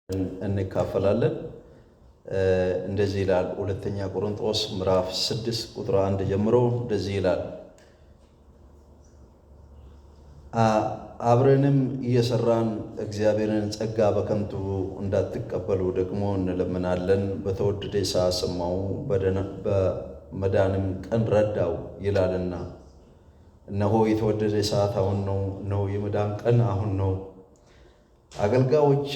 እንካፈላለን። እንደዚህ ይላል ሁለተኛ ቆሮንቶስ ምዕራፍ 6 ቁጥር 1 ጀምሮ እንደዚህ ይላል። አብረንም እየሰራን እግዚአብሔርን ጸጋ በከንቱ እንዳትቀበሉ ደግሞ እንለምናለን። በተወደደ ሰዓት ሰማሁ፣ በመዳንም ቀን ረዳው ይላልና። እነሆ የተወደደ ሰዓት አሁን ነው፣ እነሆ የመዳን ቀን አሁን ነው። አገልጋዮች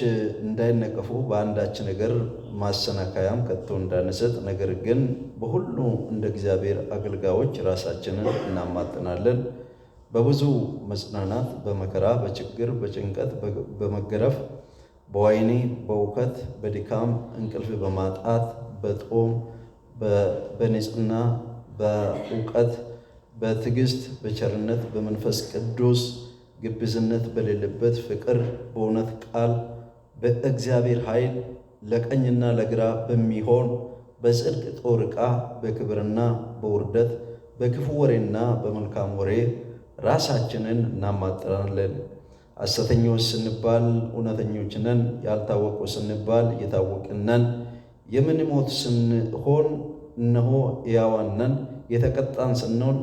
እንዳይነቀፉ በአንዳች ነገር ማሰናከያም ከቶ እንዳንሰጥ፣ ነገር ግን በሁሉ እንደ እግዚአብሔር አገልጋዮች ራሳችንን እናማጥናለን። በብዙ መጽናናት፣ በመከራ፣ በችግር፣ በጭንቀት፣ በመገረፍ፣ በወህኒ፣ በውከት፣ በድካም፣ እንቅልፍ በማጣት፣ በጦም፣ በንጽሕና፣ በእውቀት፣ በትዕግስት፣ በቸርነት፣ በመንፈስ ቅዱስ ግብዝነት በሌለበት ፍቅር፣ በእውነት ቃል፣ በእግዚአብሔር ኃይል፣ ለቀኝና ለግራ በሚሆን በጽድቅ ጦር ዕቃ፣ በክብርና በውርደት፣ በክፉ ወሬና በመልካም ወሬ ራሳችንን እናማጥናለን። ሐሰተኞች ስንባል እውነተኞች ነን፣ ያልታወቁ ስንባል የታወቅን ነን፣ የምንሞት ስንሆን እነሆ ሕያዋን ነን፣ የተቀጣን ስንሆን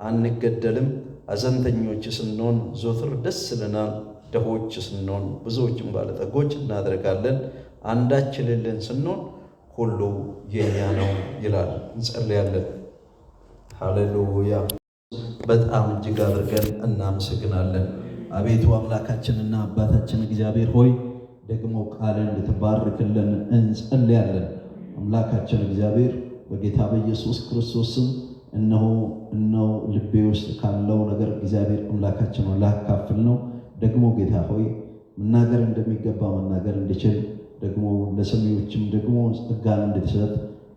አንገደልም፣ ሐዘንተኞች ስንሆን ዘወትር ደስ ይለናል፣ ድሆች ስንሆን ብዙዎችን ባለጠጎች እናደርጋለን፣ አንዳች የሌለን ስንሆን ሁሉ የኛ ነው ይላል። እንጸልያለን። ሃሌሉያ። በጣም እጅግ አድርገን እናመሰግናለን። አቤቱ አምላካችንና አባታችን እግዚአብሔር ሆይ ደግሞ ቃልን እንድትባርክልን እንጸልያለን። አምላካችን እግዚአብሔር በጌታ በኢየሱስ ክርስቶስ ስም እነሆ ልቤ ውስጥ ካለው ነገር እግዚአብሔር አምላካችን ላካፍል ነው። ደግሞ ጌታ ሆይ መናገር እንደሚገባ መናገር እንድችል ደግሞ ለሰሚዎችም ደግሞ ጸጋን እንድትሰጥ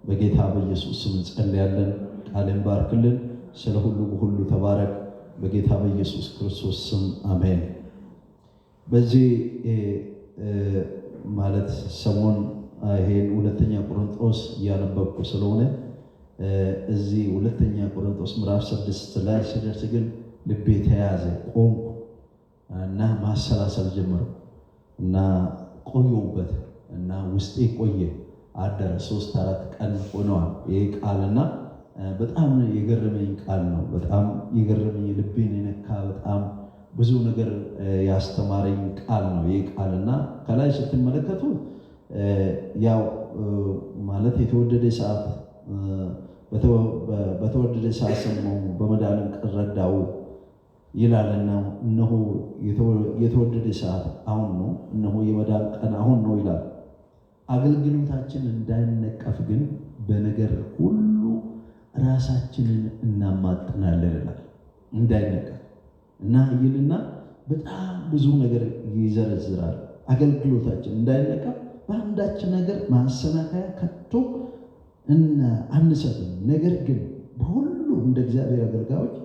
በጌታ በኢየሱስ ስም እንጸልያለን። ቃልን ባርክልን። ስለ ሁሉ በሁሉ ተባረክ። በጌታ በኢየሱስ ክርስቶስ ስም አሜን። በዚህ ማለት ሰሞን ይሄን ሁለተኛ ቆሮንቶስ እያነበብኩ ስለሆነ እዚህ ሁለተኛ ቆሮንቶስ ምዕራፍ 6 ላይ ሲደርስ ግን ልቤ ተያዘ፣ ቆምኩ እና ማሰላሰል ጀመርኩ እና ቆየሁበት እና ውስጤ ቆየ፣ አደረ። 3-4 ቀን ሆነዋል ይህ ቃልና በጣም የገረመኝ ቃል ነው። በጣም የገረመኝ ልቤን የነካ በጣም ብዙ ነገር ያስተማረኝ ቃል ነው ይህ ቃልና ከላይ ስትመለከቱ ያው ማለት የተወደደ ሰዓት በተወደደ ሰዓት ሰማሁ፣ በመዳንም ቀን ረዳው ይላልና እነሆ የተወደደ ሰዓት አሁን ነው፣ እነሆ የመዳን ቀን አሁን ነው ይላል። አገልግሎታችን እንዳይነቀፍ ግን በነገር ሁሉ ራሳችንን እናማጥናለን ይላል። እንዳይነቀፍ እና ይልና በጣም ብዙ ነገር ይዘረዝራል። አገልግሎታችን እንዳይነቀፍ በአንዳች ነገር ማሰናከያ ከቶ አንሰጥም፣ ነገር ግን በሁሉ እንደ እግዚአብሔር አገልጋዮች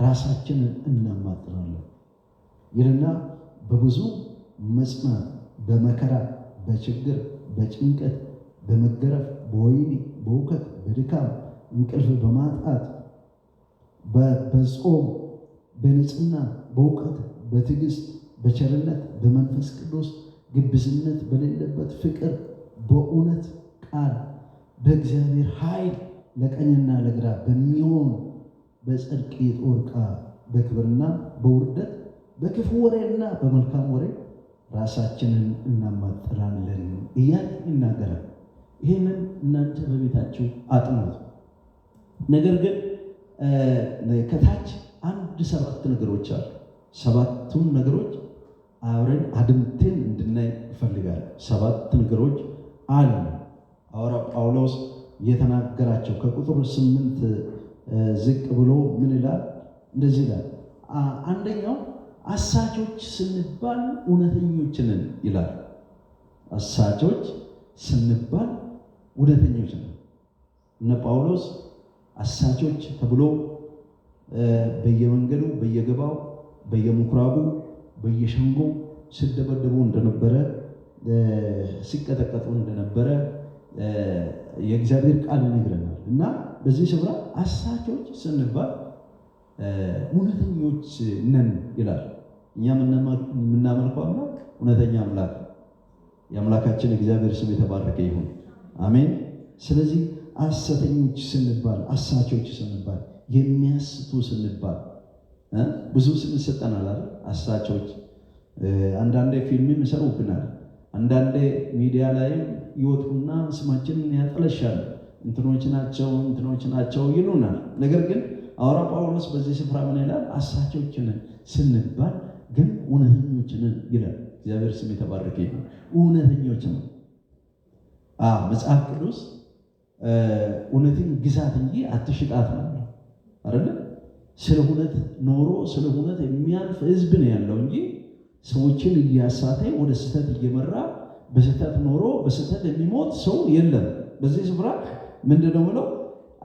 ራሳችንን እናማጥናለን ይልና በብዙ መጽናት፣ በመከራ፣ በችግር፣ በጭንቀት፣ በመገረፍ፣ በወህኒ፣ በውከት፣ በድካም፣ እንቅልፍ በማጣት፣ በጾም፣ በንጽሕና፣ በእውቀት፣ በትዕግስት፣ በቸርነት፣ በመንፈስ ቅዱስ ግብዝነት በሌለበት ፍቅር፣ በእውነት ቃል፣ በእግዚአብሔር ኃይል፣ ለቀኝና ለግራ በሚሆን በጽድቅ የጦር ዕቃ፣ በክብርና በውርደት፣ በክፉ ወሬና በመልካም ወሬ ራሳችንን እናማጥናለን እያለ ይናገራል። ይህንን እናንተ በቤታችሁ አጥኑት። ነገር ግን ከታች 7 ነገሮች አሉ። 7ቱን ነገሮች አብረን አድምተን እንድናይ እፈልጋለሁ። 7 ነገሮች አሉ ሐዋርያው ጳውሎስ የተናገራቸው። ከቁጥር 8 ዝቅ ብሎ ምን ይላል? እንደዚህ ይላል። አንደኛው አሳቾች ስንባል እውነተኞች ነን ይላል። አሳቾች ስንባል እውነተኞች ነን። እነ ጳውሎስ አሳቾች ተብሎ በየመንገዱ፣ በየገባው፣ በየምኩራቡ፣ በየሸንጎ ሲደበደቡ እንደነበረ፣ ሲቀጠቀጡ እንደነበረ የእግዚአብሔር ቃል ይነግረናል። እና በዚህ ስፍራ አሳቾች ስንባል እውነተኞች ነን ይላል። እኛ የምናመልከው አምላክ እውነተኛ አምላክ የአምላካችን እግዚአብሔር ስም የተባረከ ይሁን። አሜን። ስለዚህ ሐሰተኞች ስንባል፣ አሳቾች ስንባል፣ የሚያስቱ ስንባል ብዙ ስም ይሰጠናል አይደል? አሳቾች አንዳንዴ ፊልምም ይሰሩብናል። አንዳንዴ ሚዲያ ላይም ይወጡና ስማችንን ያጠለሻሉ። እንትኖች ናቸው ይሉናል። ነገር ግን ሐዋርያው ጳውሎስ በዚህ ስፍራ ምን ይላል? አሳቾች ነን ስንባል ግን እውነተኞች ነን ይላል። እግዚአብሔር ስም የተባረከ ይሁን። እውነተኞች ነን። መጽሐፍ ቅዱስ እውነትን ግዛት እንጂ አትሽጣት ነው አይደል? ስለ እውነት ኖሮ ስለ እውነት የሚያልፍ ሕዝብ ነው ያለው እንጂ ሰዎችን እያሳተ ወደ ስህተት እየመራ በስህተት ኖሮ በስህተት የሚሞት ሰው የለም። በዚህ ስፍራ ምንድነው ብለው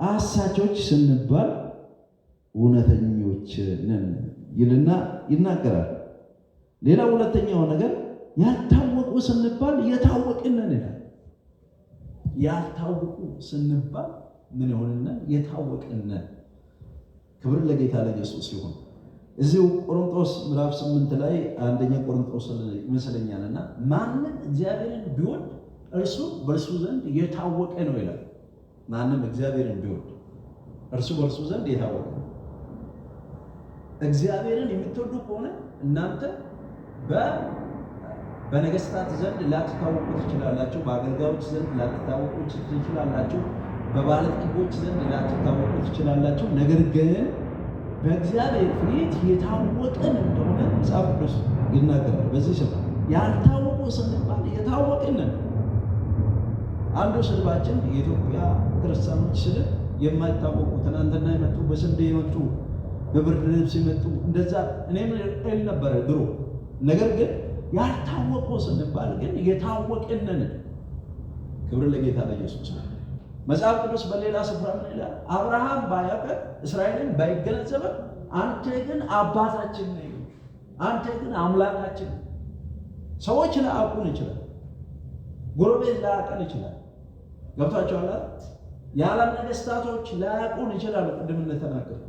አሳቾች ስንባል እውነተኞች ነን ይልና ይናገራል። ሌላ ሁለተኛው ነገር ያልታወቁ ስንባል የታወቅን ነን ይላል። ያልታወቁ ስንባል ምን ይሆንና የታወቅን ነን። ክብር ለጌታ ለኢየሱስ ይሁን። እዚሁ ቆሮንቶስ ምዕራፍ 8 ላይ አንደኛ ቆሮንቶስ ይመስለኛልና ማንም እግዚአብሔርን ቢወድ እርሱ በእርሱ ዘንድ የታወቀ ነው ይላል። ማንም እግዚአብሔርን ቢወድ እርሱ በእርሱ ዘንድ የታወቀ ነው። እግዚአብሔርን የምትወዱ ከሆነ እናንተ በነገስታት ዘንድ ላትታወቁ ትችላላችሁ፣ በአገልጋዮች ዘንድ ላትታወቁ ትችላላችሁ፣ በባለጠጎች ዘንድ ላትታወቁ ትችላላችሁ። ነገር ግን በእግዚአብሔር ፊት የታወቀን እንደሆነ መጽሐፍ ቅዱስ ይናገራል። በዚህ ስፍራ ያልታወቁ ስንባል የታወቅን ነን። አንዱ ስድባችን የኢትዮጵያ ክርስቲያኖች ስድብ የማይታወቁ ትናንትና የመጡ በስንዴ የመጡ በብርድ ልብስ የመጡ እንደዛ እኔም እል ነበረ ድሮ። ነገር ግን ያልታወቁ ስንባል ግን የታወቅን ነን። ክብር ለጌታ ለኢየሱስ። መጽሐፍ ቅዱስ በሌላ ስፍራ ምን ይላል? አብርሃም ባያውቅህ እስራኤልን ባይገነዘብህ አንተ ግን አባታችን ነህ፣ አንተ ግን አምላካችን። ሰዎች ላያውቁን ይችላል፣ ጎረቤት ላያውቀን ይችላል። ገብቷችኋል? የዓለም ነገስታቶች ላያውቁን ይችላሉ፣ ቅድም እንደተናገርኩት።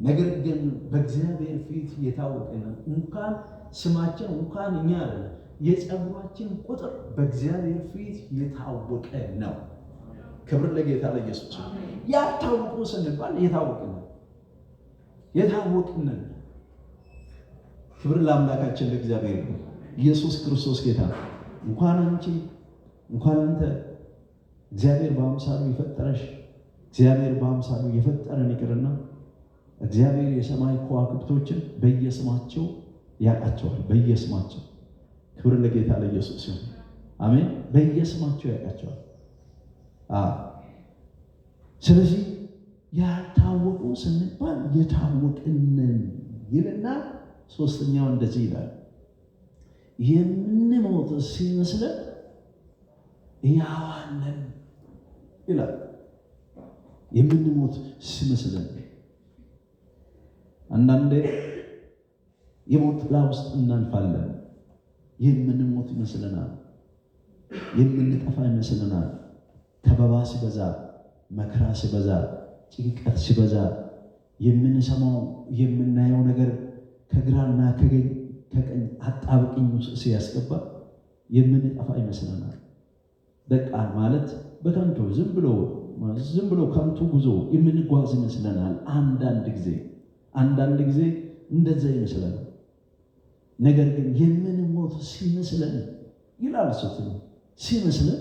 ነገር ግን በእግዚአብሔር ፊት የታወቅን እንኳን ስማችን እንኳን እኛ አይደለም የጸጉራችን ቁጥር በእግዚአብሔር ፊት የታወቀ ነው። ክብር ለጌታ ለኢየሱስ። ያልታወቁ ስንባል የታወቅን የታወቅን። ክብር ለአምላካችን ለእግዚአብሔር ነው። ኢየሱስ ክርስቶስ ጌታ። እንኳን አንቺ እንኳን አንተ እግዚአብሔር በአምሳሉ የፈጠረሽ እግዚአብሔር በአምሳሉ የፈጠረን ይቅርና እግዚአብሔር የሰማይ ከዋክብቶችን በየስማቸው ያውቃቸዋል። በየስማቸው ክብር ለጌታ ለኢየሱስ ይሁን። አሜን። በየስማቸው ያውቃቸዋል። ስለዚህ ያልታወቁ ስንባል የታወቅንን ይልና ሶስተኛው እንደዚህ ይላል፣ የምንሞት ሲመስለን ሕያዋን ነን ይላል። የምንሞት ሲመስለን አንዳንዴ የሞት ጥላ ውስጥ እናልፋለን። የምንሞት ይመስለናል፣ የምንጠፋ ይመስለናል። ከበባ ሲበዛ፣ መከራ ሲበዛ፣ ጭንቀት ሲበዛ፣ የምንሰማው የምናየው ነገር ከግራና ከቀኝ አጣብቅኝ ሲያስገባ የምንጠፋ ይመስለናል። በቃ ማለት በከንቱ ዝም ብሎ ከንቱ ጉዞ የምንጓዝ ይመስለናል። አንዳንድ ጊዜ እንደዛ ይመስለናል። ነገር ግን የምንሞት ሲመስለን ይላል ሲመስለን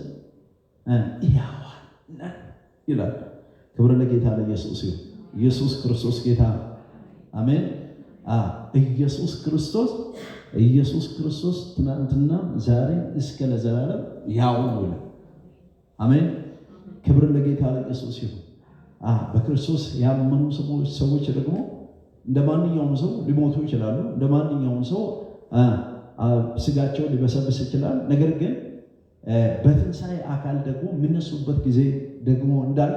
ሕያዋን ነን ይላል። ክብር ለጌታ ለኢየሱስ ይሁን። ኢየሱስ ክርስቶስ ጌታ። አሜን። ኢየሱስ ክርስቶስ ትናንትና ዛሬ እስከ ለዘላለም ያው ነው። አሜን። ክብር ለጌታ ለኢየሱስ ይሁን። በክርስቶስ ያመኑ ሰዎች ደግሞ እንደ ማንኛውም ሰው ሊሞቱ ይችላሉ። እንደ ማንኛውም ሰው ስጋቸው ሊበሰብስ ይችላል። ነገር ግን በትንሣኤ አካል ደግሞ የሚነሱበት ጊዜ ደግሞ እንዳለ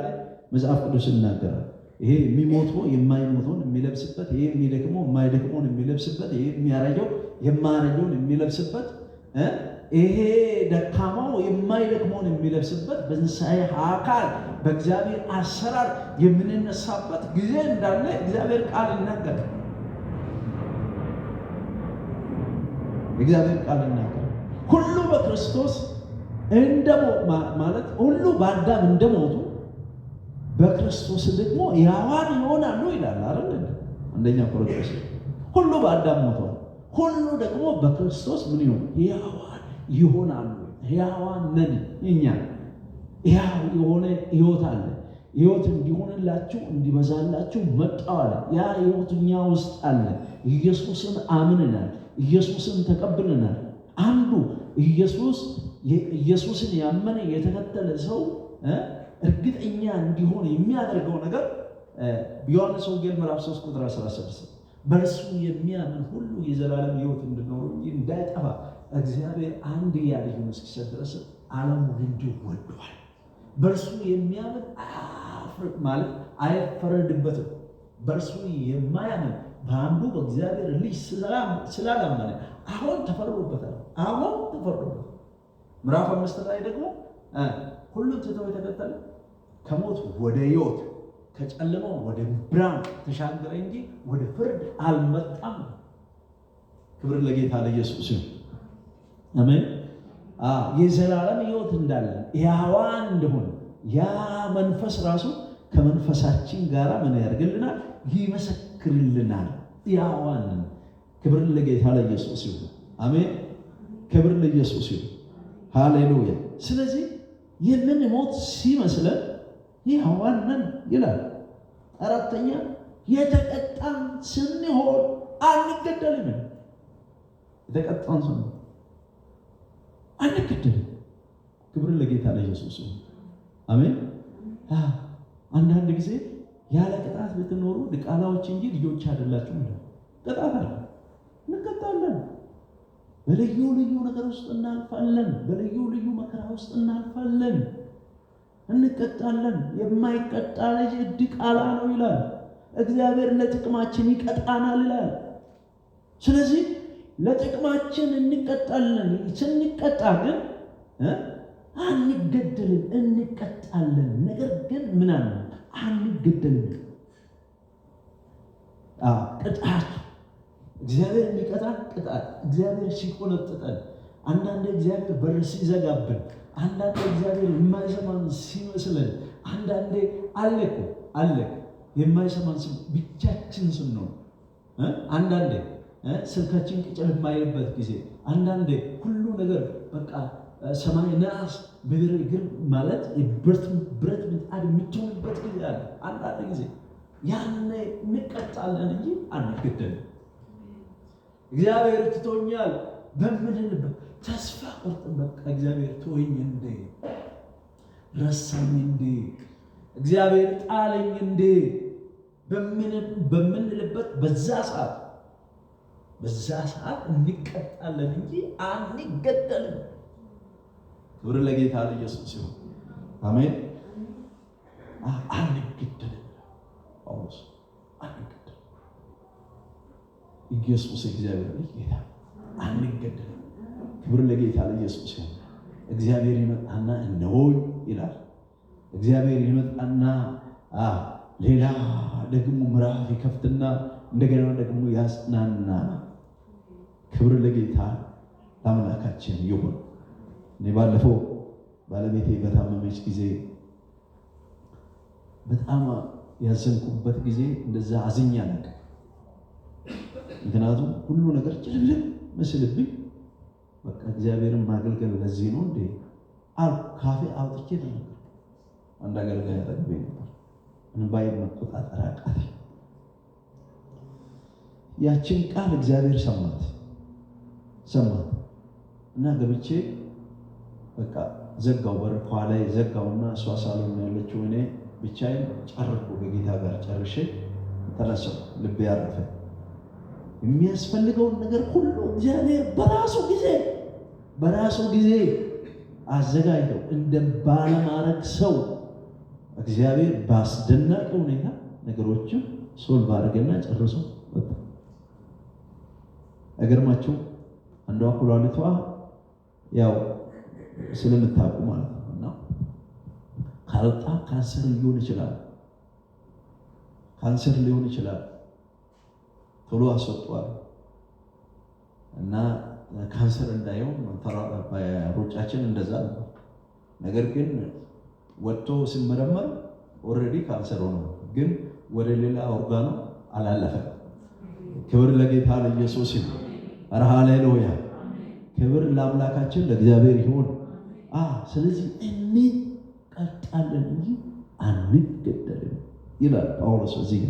መጽሐፍ ቅዱስ ይናገራል። ይሄ የሚሞተው የማይሞተውን የሚለብስበት፣ ይሄ የሚደክመው የማይደክመውን የሚለብስበት፣ ይሄ የሚያረጀው የማያረጀውን የሚለብስበት፣ ይሄ ደካማው የማይደክመውን የሚለብስበት በትንሣኤ አካል በእግዚአብሔር አሰራር የምንነሳበት ጊዜ እንዳለ እግዚአብሔር ቃል ይናገራል። እግዚአብሔር ቃል ይናገራል። ሁሉ በክርስቶስ ማለት ሁሉ በአዳም እንደሞቱ በክርስቶስ ደግሞ ሕያዋን ይሆናሉ ይላል አይደል? አንደኛ ቆሮንቶስ ሁሉ በአዳም ሞተዋል፣ ሁሉ ደግሞ በክርስቶስ ምን ሕያዋን ይሆናሉ። ሕያዋን ነን እኛ። ሕያው የሆነ ሕይወት አለ። ሕይወት እንዲሆንላችሁ እንዲበዛላችሁ መጣው አለ። ያ ሕይወት እኛ ውስጥ አለ። ኢየሱስን አምነናል፣ ኢየሱስን ተቀብለናል። አንዱ ኢየሱስን ያመነ የተከተለ ሰው እርግጠኛ እንዲሆን የሚያደርገው ነገር ዮሐንስ ወንጌል ምዕራፍ 3 ቁጥር 16 በእርሱ የሚያምን ሁሉ የዘላለም ሕይወት እንዲኖረው እንጂ እንዳይጠፋ እግዚአብሔር አንድያ ልጁን እስኪሰጥ ድረስ ዓለሙን እንዲሁ ወዷል። በእርሱ የሚያምን ማለት አይፈረድበትም። በእርሱ የማያምን በአንዱ በእግዚአብሔር ልጅ ስላላመነ አሁን ተፈርዶበታል። ምዕራፍ 5 ላይ ደግሞ ሁሉም ትተው የተከተለ ከሞት ወደ ሕይወት ከጨለማው ወደ ብርሃን ተሻገረ እንጂ ወደ ፍርድ አልመጣም። ክብር ለጌታ ለኢየሱስ ይሁን። አሜን። የዘላለም ሕይወት እንዳለን ሕያዋን እንደሆነ ያ መንፈስ ራሱ ከመንፈሳችን ጋር ምን ያደርግልናል? ይመሰክርልናል። ሕያዋን። ክብር ለጌታ ለኢየሱስ ይሁን። አሜን። ክብር ለኢየሱስ ይሁን። ሃሌሉያ። ስለዚህ የምንሞት ሲመስለን ሕያዋን ነን ይላል። አራተኛ የተቀጣን ስንሆን አንገደልም። የተቀጣን ስንሆን አንገደልም። ክብር ለጌታ ለኢየሱስ ይሁን። አሜን። አንዳንድ ጊዜ ያለ ቅጣት ብትኖሩ ድቃላዎች እንጂ ልጆች አይደላችሁም ይላል። ቅጣት አለ፣ እንቀጣለን። በልዩ ልዩ ነገር ውስጥ እናልፋለን። በልዩ ልዩ መከራ ውስጥ እናልፋለን፣ እንቀጣለን። የማይቀጣ ልጅ ድቃላ ነው ይላል። እግዚአብሔር ለጥቅማችን ይቀጣናል ይላል። ስለዚህ ለጥቅማችን እንቀጣለን። ስንቀጣ ግን አንገደልም፣ እንቀጣለን። ነገር ግን ምን አለ? አንገደልም። ቅጣት እግዚአብሔር የሚቀጣን ቅጣት እግዚአብሔር ሲቆነጥጠን፣ አንዳንዴ እግዚአብሔር በር ሲዘጋብን፣ አንዳንዴ እግዚአብሔር የማይሰማን ሲመስለን፣ አንዳንዴ አለ የማይሰማን ብቻችን ስንሆን፣ አንዳንዴ ስልካችን ቅጭል የማይልበት ጊዜ፣ አንዳንዴ ሁሉ ነገር በቃ ሰማይ ነሐስ ምድር እግር ማለት ብረት ምጣድ የምትሆንበት ጊዜ አለ። አንዳንድ ጊዜ ያኔ እንቀጣለን እንጂ አንገደልም። እግዚአብሔር ትቶኛል በምንልበት ተስፋ ቆርጠን በቃ እግዚአብሔር ተወኝ እንዴ፣ ረሳኝ እንዴ፣ እግዚአብሔር ጣለኝ እንዴ በምንልበት በዛ ሰዓት እንቀጣለን እንጂ አንገደልም። ክብር ለጌታ ለኢየሱስ ይሁን። አሜን። አንገደልም። ጳውሎስ አንገደልም። ኢየሱስ እግዚአብሔር ልጅ ጌታ አንገደልም። ክብር ለጌታ ለኢየሱስ ይሁን። እግዚአብሔር ይመጣና እነሆኝ ይላል። እግዚአብሔር ይመጣና ሌላ ደግሞ ምዕራፍ ይከፍትና እንደገና ደግሞ ያጽናና። ክብር ለጌታ ለአምላካችን ይሁን። እኔ ባለፈው ባለቤቴ በታመመች ጊዜ በጣም ያዘንኩበት ጊዜ እንደዛ አዝኛ ነበር። ምክንያቱም ሁሉ ነገር ጭልምልም መስልብኝ። በቃ እግዚአብሔርን ማገልገል ለዚህ ነው እንዴ ካፌ አውጥቼ ነበር። አንድ አገልጋይ አጠገቤ ነበር። እንባዬን መቆጣጠር አቃተኝ። ያችን ቃል እግዚአብሔር ሰማት እና ገብቼ በቃ ዘጋው፣ በር ከኋላ ዘጋውና እሷ ሳሎን ያለችው እኔ ብቻዬን ጨርኩ። በጌታ ጋር ጨርሼ ተነሳሁ። ልቤ ያረፈ። የሚያስፈልገውን ነገር ሁሉ እግዚአብሔር በራሱ ጊዜ አዘጋጅተው እንደ ባለማረግ ሰው እግዚአብሔር ባስደናቂ ሁኔታ ነገሮችን ሶልቭ አድርገና ጨርሶ ወጣ። እገርማችሁ አንዷ ኩላሊቷ ያው ስለምታውቁ ማለት ነው እና ካልጣ ካንሰር ሊሆን ይችላል ቶሎ አስወጧል እና ካንሰር እንዳይሆን ሩጫችን እንደዛ ነው። ነገር ግን ወጥቶ ሲመረመር ኦልሬዲ ካንሰር ሆኖ ግን ወደ ሌላ ኦርጋኑ አላለፈም። ክብር ለጌታ ለኢየሱስ ይሁን። ኧረ ሃሌሉያ! ክብር ለአምላካችን ለእግዚአብሔር ይሁን። ስለዚህ እንቀጣለን እንጂ አንገደልም ይላል ጳውሎስ። እዚህ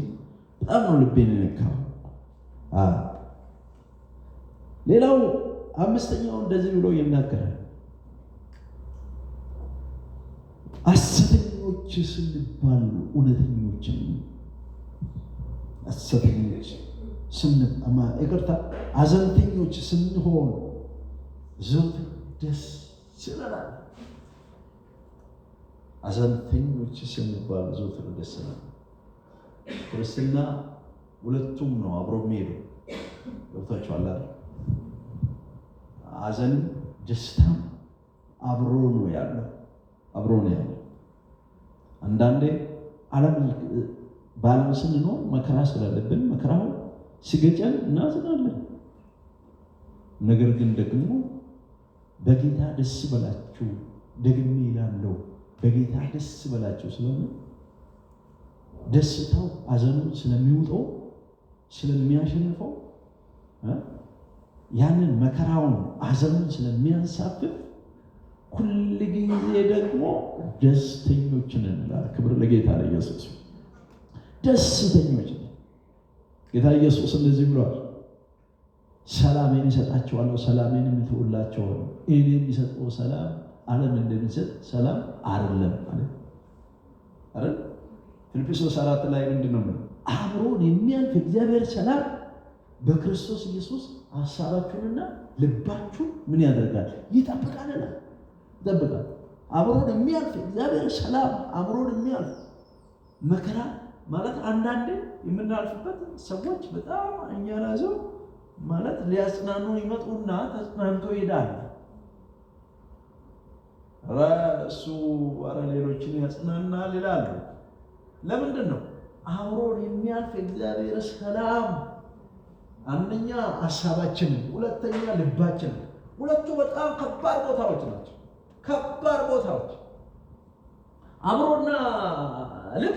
በጣም ነው ልቤን የነካው። ሌላው አምስተኛው እንደዚህ ብሎ ይናገራል። ሐሰተኞች ስንባል እውነተኞችን ሐሰተኞች አዘንተኞች ስንሆን ዘወትር ደስ ይለናል። አዘንተኞች ስንባል ዘወትር ደስ ይለናል። ክርስትና ሁለቱም ነው አብሮ የሚሄዱ። ገብታችኋል? ሐዘንም ደስታም አብሮ ነው ያለው። አንዳንዴ በዓለም ስንኖር መከራ ስላለብን መከራው ሲገጨን እናዝናለን። ነገር ግን ደግሞ በጌታ ደስ በላችሁ፣ ደግሜ እላለሁ በጌታ ደስ በላችሁ ስለሆነ ደስታው ሐዘኑን ስለሚውጠው ስለሚያሸንፈው ያንን መከራውን ሐዘኑን ስለሚያንሳፍፍ ሁል ጊዜ ደግሞ ደስተኞች ነን እንላለን። ክብር ለጌታ ለኢየሱስ። ደስተኞች ነን። ጌታ ኢየሱስ እንደዚህ ብሏል፣ ሰላሜን እሰጣቸዋለሁ፣ ሰላሜን እተውላቸዋለሁ። እኔ የሚሰጠው ሰላም ዓለም እንደሚሰጥ ሰላም አይደለም አይደል? ፊልጵስዩስ 4 ላይ ምንድን ነው? አብሮን የሚያልፍ እግዚአብሔር ሰላም በክርስቶስ ኢየሱስ ሐሳባችሁንና ልባችሁን ምን ያደርጋል? ይጠብቃል። አብሮን የሚያልፍ እግዚአብሔር ሰላም አብሮን የሚያልፍ መከራ ማለት አንዳንዴ የምናልፍበት ሰዎች በጣም እኛን ያዘው ማለት ሊያጽናኑ ይመጡና ተጽናንቶ ይሄዳል። እሱ ሌሎችን ያጽናናል ይላሉ። ለምንድን ነው? አብሮን የሚያልፍ እግዚአብሔር ሰላም አንደኛ ሐሳባችንን፣ ሁለተኛ ልባችንን። ሁለቱ በጣም ከባድ ቦታዎች ናቸው። አብሮና ልብ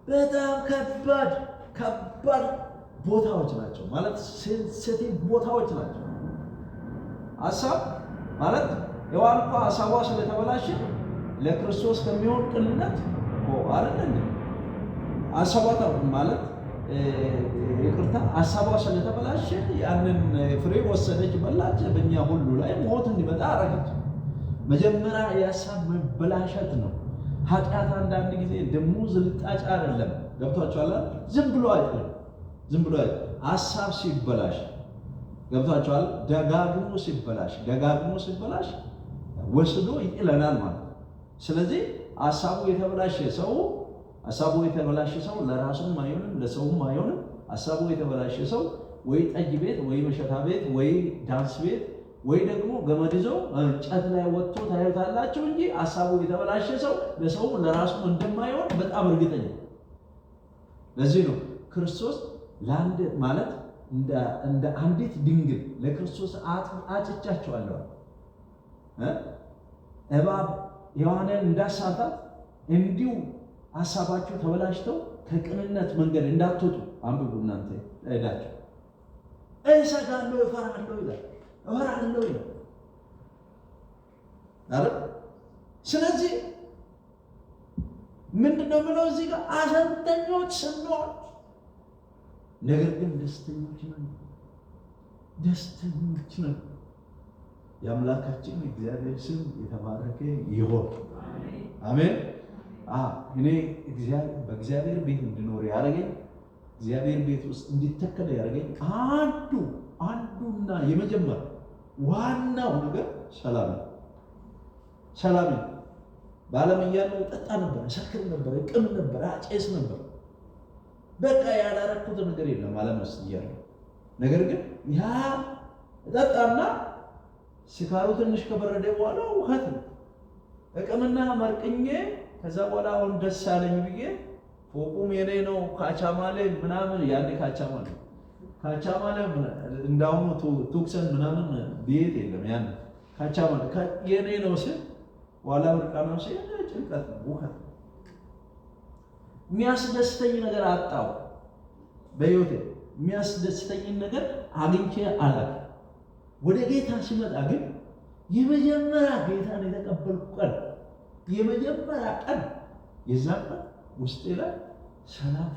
በጣም ከባድ ቦታዎች ናቸው። ማለት ሴንሲቲቭ ቦታዎች ናቸው። ሐሳብ ማለት የዋን እንኳ ሐሳቧ ስለተበላሸ ለክርስቶስ ከሚሆን ቅንነት አይደል? ሐሳቧ ማለት ይቅርታ፣ ሐሳቧ ስለተበላሸ ያንን ፍሬ ወሰደች፣ በላች፣ በእኛ ሁሉ ላይ ሞት እንዲመጣ አደረገች። መጀመሪያ የሐሳብ መበላሸት ነው። ኃጢአት አንዳንድ ጊዜ ደሙ ዝልጣጭ አይደለም። ገብቷችኋል? ዝም ብሎ አይደለም። ሐሳብ ሲበላሽ ገብቷችኋል? ደጋግሞ ሲበላሽ ወስዶ ይጥለናል ማለት ነው። ስለዚህ ሐሳቡ የተበላሸ ሰው ለራሱም አይሆንም ለሰውም አይሆንም። ሐሳቡ የተበላሸ ሰው ወይ ጠጅ ቤት ወይ መሸታ ቤት ወይ ዳንስ ቤት ወይ ደግሞ ገመድ ይዞ እንጨት ላይ ወጥቶ ታዩታላችሁ እንጂ ሐሳቡ የተበላሸ ሰው ለሰውም ለራሱም እንደማይሆን በጣም እርግጠኛ። ለዚህ ነው ክርስቶስ ለአንድ ማለት እንደ አንዲት ድንግል ለክርስቶስ አጭቻቸዋለሁ። እባብ ሔዋንን እንዳሳታት እንዲሁ ሐሳባችሁ ተበላሽተው ከቅንነት መንገድ እንዳትወጡ አንብቡ። እናንተ ሄዳችሁ እሰጋለሁ እፈራለሁ ይላል አይደል? ስለዚህ ምንድነው የምለው እዚህ ጋር ሐዘንተኞች ስንሆን ነገር ግን ደስተኞች ነን። የአምላካችን እግዚአብሔር ስም የተባረከ ይሁን። አሜን። እኔ በእግዚአብሔር ቤት እንድኖር ያደረገኝ እግዚአብሔር ቤት ውስጥ እንዲተከለ ያደረገኝ አንዱና የመጀመሪያ ዋናው ነገር ሰላም ነው። በዓለም እያለሁ ጠጣ ነበር፣ ሰክር ነበር፣ እቅም ነበር፣ አጨስ ነበር። በቃ ያላረኩት ነገር የለም ዓለም ውስጥ እያለሁ። ነገር ግን ያ ጠጣና ስካሩ ትንሽ ከበረደ በኋላ ውኸት ነው። እቅምና መርቅኜ ከዛ በኋላ አሁን ደስ አለኝ ብዬ ፎቁም የኔ ነው ካቻማሌ ምናምን ያኔ ካቻማሌ ካቻማለ እንዳውኑ ቱክሰን ምናምን ቤት የለም። ያን ካቻማለ የኔ ነው ሲል ዋላ ወርቃ ነው ሲል ጭንቀት ነው ውከት። የሚያስደስተኝ ነገር አጣው በህይወቴ የሚያስደስተኝ ነገር አግኝቼ አላውቅም። ወደ ጌታ ሲመጣ ግን የመጀመሪያ ጌታን የተቀበልኩ ቀን የመጀመሪያ ቀን የዛን ቀን ውስጤ ላይ ሰላም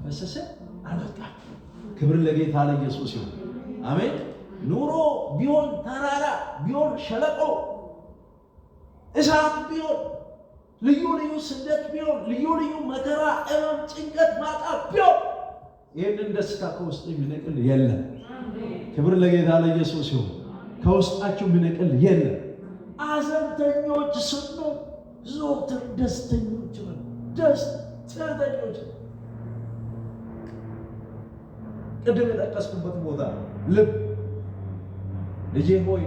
ፈሰሰ አልወጣ። ክብር ለጌታ ለኢየሱስ ይሁን። አሜን። ኑሮ ቢሆን ተራራ ቢሆን ሸለቆ እሳት ቢሆን ልዩ ልዩ ስደት ቢሆን ልዩ ልዩ መከራ፣ እመም፣ ጭንቀት፣ ማጣት ቢሆን ይህንን ደስታ ከውስጥ የሚነቅል የለም። ክብር ለጌታ ለኢየሱስ ይሁን። ከውስጣችሁ የሚነቅል የለም። አዘንተኞች ስንሆን ዘወትር ደስተኞች ነን። ደስተኞች ቅድም የጠቀስኩበት ቦታ ልብ ልጄ ሆይ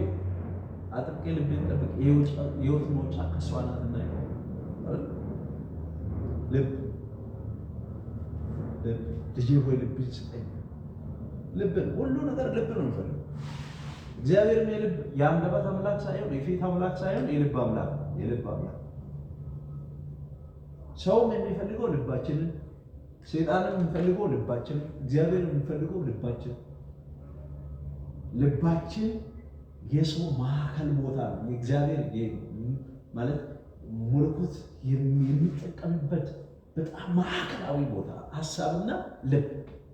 አጥብቄ ልቤን ጠብቅ፣ የሕይወት መውጫ ከእሷ ናትና። ልብ ልጄ ሆይ ልብን ስጠኝ። ልብን ሁሉ ነገር ልብ ነው የሚፈልገው እግዚአብሔርም። የልብ የአንደበት አምላክ ሳይሆን የፊት አምላክ ሳይሆን የልብ አምላክ የልብ አምላክ። ሰውም የሚፈልገው ልባችንን፣ ሰይጣንም የሚፈልገው ልባችንን፣ እግዚአብሔር የሚፈልገው ልባችን። ልባችን የሰው ማዕከል ቦታ ነው። የእግዚአብሔር ማለት መለኮት የሚጠቀምበት በጣም ማዕከላዊ ቦታ ሀሳብና ልብ።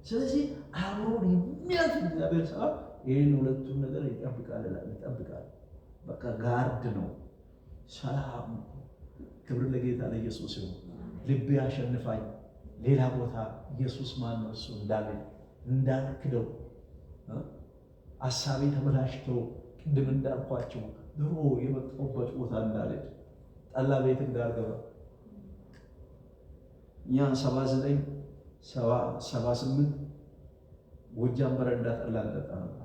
ስለዚህ አብሮን የሚያልፍ እግዚአብሔር ሰው ይህን ሁለቱን ነገር ይጠብቃል። በቃ ጋርድ ነው፣ ሰላም። ክብር ለጌታ ለኢየሱስ ይሁን። ልቤ አሸንፋኝ ሌላ ቦታ ኢየሱስ ማን ነው እሱ እንዳልክደው ሀሳቤ ተበላሽቶ ቅድም እንዳልኳቸው ድሮ የመጣሁበት ቦታ እንዳልሄድ ጠላ ቤት እንዳልገባ እኛ 79 78 ጎጃም በረንዳ ጠላ እንጠጣ ነበር።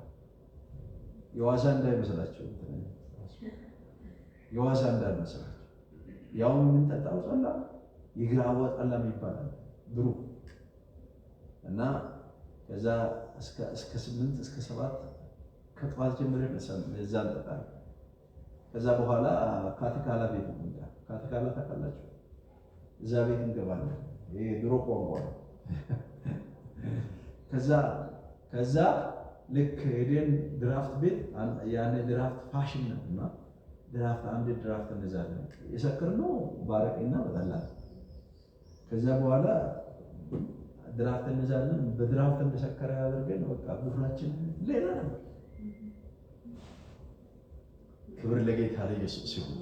የዋዛ እንዳይመስላቸው የዋዛ እንዳይመስላቸው ያው የምንጠጣው ጠላ የግራዋ ጠላ ይባላል ድሮ እና ከዛ እስከ 8 እስከ 7 ከጠዋት ጀምረን እዛ እንጠጣለን። ከዛ በኋላ ካቲካላ ቤት እንገባለን። ካቲካላ ታውቃላችሁ? እዛ ቤት እንገባለን። ይሄ ድሮ ቋንቋ ነው። ከዛ ልክ ሄደን ድራፍት ቤት ያኔ ድራፍት ፋሽን ነው እና ድራፍት አንድ ድራፍት እንዛለን። የሰከርነው ባረቄና በጠላ። ከዛ በኋላ ድራፍት እንዛለን። በድራፍት እንደሰከረ ያደርገን በቃ ጉራችን ሌላ ነበር። ክብር ለጌታ ለኢየሱስ ይሁን።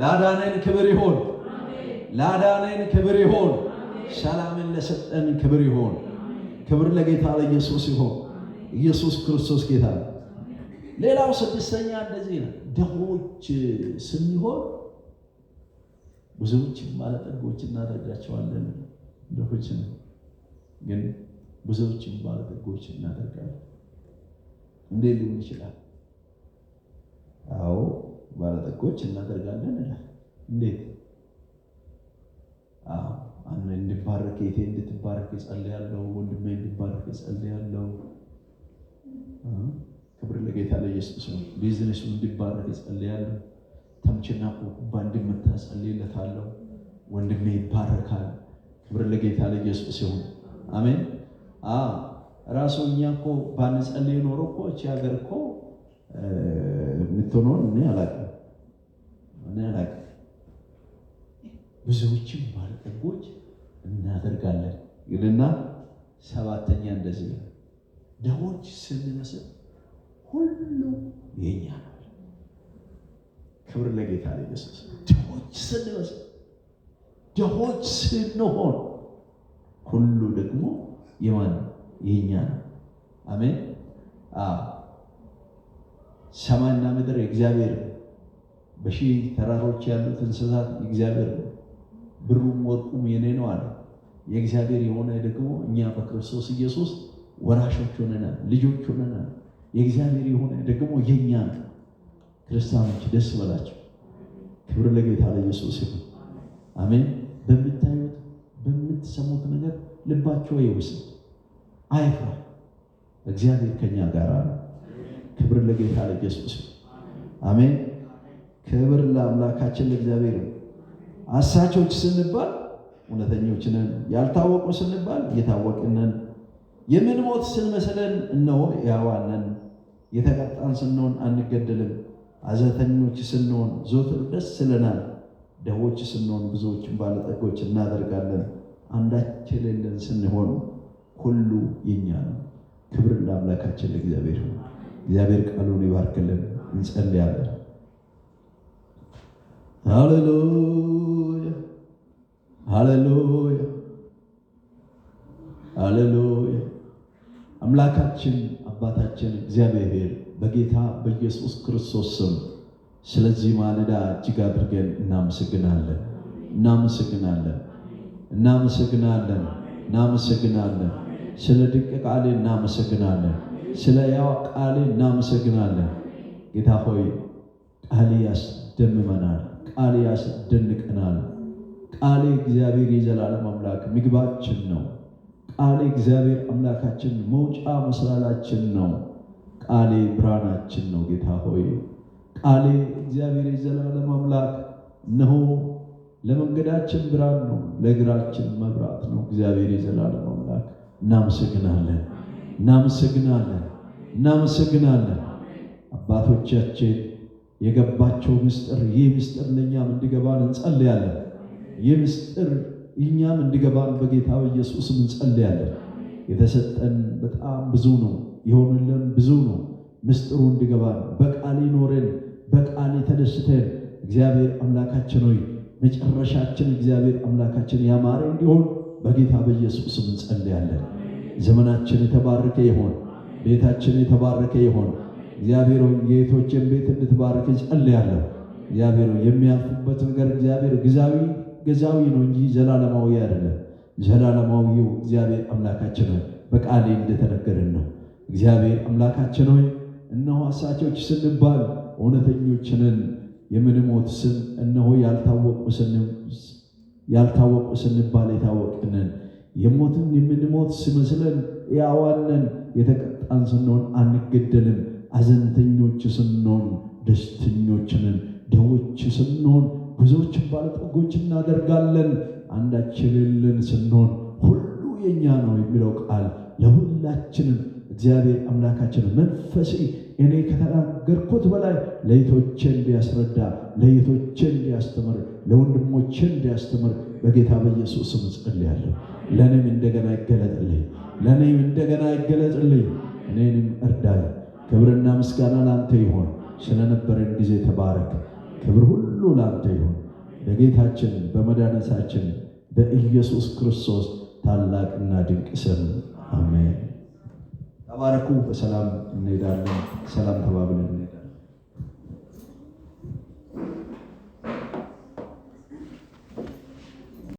ላዳነን ክብር ይሁን። ላዳነን ክብር ይሁን። ሰላምን ለሰጠን ክብር ይሁን። ክብር ለጌታ ለኢየሱስ ይሁን። ኢየሱስ ክርስቶስ ጌታ ነው። ሌላው ስድስተኛ እንደዚህ ነው። ድሆች ስንሆን ብዙዎችን ባለጠጎች እናደርጋቸዋለን። ድሆች ነው ግን ብዙዎችን ባለጠጎች እናደርጋለን። እንዴት ሊሆን ይችላል? አዎ ባለጠጎች እናደርጋለን ይላል። እንዴት? አሁን እንድባረክ የቴ እንድትባረክ ጸልያለሁ፣ ወንድሜ እንድባረክ ጸልያለሁ። ክብር ለጌታ ለኢየሱስ ነው። ቢዝነሱ እንድባረክ ጸልያለሁ። ተምችና ኩባ እንድመታ ጸልይለታለሁ። ወንድሜ ይባረካል። ክብር ለጌታ ለኢየሱስ ይሁን። አሜን። ራሱ እኛ እኮ ባንጸልይ ኖሮ እኮ እቺ ሀገር እኮ የምትሆነውን እኔ አላውቅም። ብዙዎችም ባለጠጎች እናደርጋለን ይልና ሰባተኛ እንደዚህ ነው። ድሆች ስንመስል ሁሉ የኛ ነው። ክብር ለጌታ ለኢየሱስ። ድሆች ስንመስል ድሆች ስንሆን ሁሉ ደግሞ የማን የኛ ነው። አሜን። ሰማይና ምድር የእግዚአብሔር፣ በሺህ ተራሮች ያሉት እንስሳት የእግዚአብሔር፣ ብሩም ወርቁም የኔ ነው አለ። የእግዚአብሔር የሆነ ደግሞ እኛ በክርስቶስ ኢየሱስ ወራሾች ሆነናል፣ ልጆች ሆነናል። የእግዚአብሔር የሆነ ደግሞ የኛ ነው። ክርስቲያኖች ደስ በላቸው። ክብር ለጌታ ለኢየሱስ ይሁን። አሜን። በምታዩት በምትሰሙት ነገር ልባቸው አይወስድ። አይፍራ። እግዚአብሔር ከኛ ጋር ነው። ክብር ለጌታ ለኢየሱስ። አሜን። ክብር ለአምላካችን ለእግዚአብሔር ነው። አሳቾች ስንባል እውነተኞች ነን፣ ያልታወቁ ስንባል የታወቅን ነን። የምንሞት ስንመስለን እነሆ ሕያዋን ነን። የተቀጣን ስንሆን አንገደልም። ሐዘንተኞች ስንሆን ዘወትር ደስ ይለናል። ድሆች ስንሆን ብዙዎችን ባለጠጎች እናደርጋለን። አንዳች የሌለን ስንሆን ሁሉ የኛ ነው። ክብር ለአምላካችን ለእግዚአብሔር ነው። እግዚአብሔር ቃሉን ይባርክልን። እንጸልያለን። ሃሌሉያ ሃሌሉያ ሃሌሉያ። አምላካችን አባታችን እግዚአብሔር በጌታ በኢየሱስ ክርስቶስ ስም ስለዚህ ማለዳ እጅግ አድርገን እናመሰግናለን እናመሰግናለን እናመሰግናለን እናመሰግናለን። ስለ ድንቅ ቃሌ እናመሰግናለን። ስለ ያው ቃሌ እናመሰግናለን። ጌታ ሆይ ቃሌ ያስደምመናል፣ ቃሌ ያስደንቀናል። ቃሌ እግዚአብሔር የዘላለም አምላክ ምግባችን ነው። ቃሌ እግዚአብሔር አምላካችን መውጫ መሰላላችን ነው። ቃሌ ብርሃናችን ነው። ጌታ ሆይ ቃሌ እግዚአብሔር የዘላለም አምላክ እነሆ ለመንገዳችን ብርሃን ነው፣ ለእግራችን መብራት ነው። እግዚአብሔር የዘላለም አምላክ እናመሰግናለን እናመሰግናለን እናመሰግናለን። አባቶቻችን የገባቸው ምስጢር ይህ ምስጢር ለእኛም እንዲገባን እንጸልያለን። ይህ ምስጢር እኛም እንዲገባን በጌታ በኢየሱስም እንጸልያለን። የተሰጠን በጣም ብዙ ነው፣ የሆነልን ብዙ ነው። ምስጢሩ እንዲገባን በቃሌ ኖረን በቃሌ ተደስተን እግዚአብሔር አምላካችን ሆይ መጨረሻችን እግዚአብሔር አምላካችን ያማረ እንዲሆን በጌታ በኢየሱስም እንጸልያለን። ዘመናችን የተባረከ ይሆን፣ ቤታችን የተባረከ ይሆን። እግዚአብሔር ሆይ የእህቶችን ቤት እንድትባርክ እንጸልያለን። እግዚአብሔር ሆይ የሚያልፉበት ነገር እግዚአብሔር ገዛዊ ነው እንጂ ዘላለማዊ አይደለም። ዘላለማዊው እግዚአብሔር አምላካችን ሆይ በቃሌ እንደተነገረን ነው። እግዚአብሔር አምላካችን ሆይ እነሆ አሳቾች ስንባል እውነተኞችንን የምንሞት ስም እነሆ ያልታወቁ ስንባል የታወቅንን የሞትን የምንሞት ስመስለን ያዋነን የተቀጣን ስንሆን አንገደልም። ሐዘንተኞች ስንሆን ደስተኞችንን፣ ድሆች ስንሆን ብዙዎችን ባለጠጎች እናደርጋለን። አንዳች የሌለን ስንሆን ሁሉ የኛ ነው የሚለው ቃል ለሁላችንም እግዚአብሔር አምላካችን መንፈሴ እኔ ከተናገርኩት በላይ ለእህቶቼ እንዲያስረዳ፣ ለእህቶቼ እንዲያስተምር፣ ለወንድሞቼ እንዲያስተምር በጌታ በኢየሱስ ስም ጸልያለሁ። ለእኔም እንደገና ይገለጥልኝ፣ ለእኔም እንደገና ይገለጥልኝ፣ እኔንም እርዳኝ። ክብርና ምስጋና ለአንተ ይሆን። ስለነበረን ጊዜ ተባረክ። ክብር ሁሉ ለአንተ ይሆን በጌታችን በመድኃኒታችን በኢየሱስ ክርስቶስ ታላቅና ድንቅ ስም አሜን። ተባረኩ። በሰላም እንሄዳለን። ሰላም ተባብለን እንሄዳለን።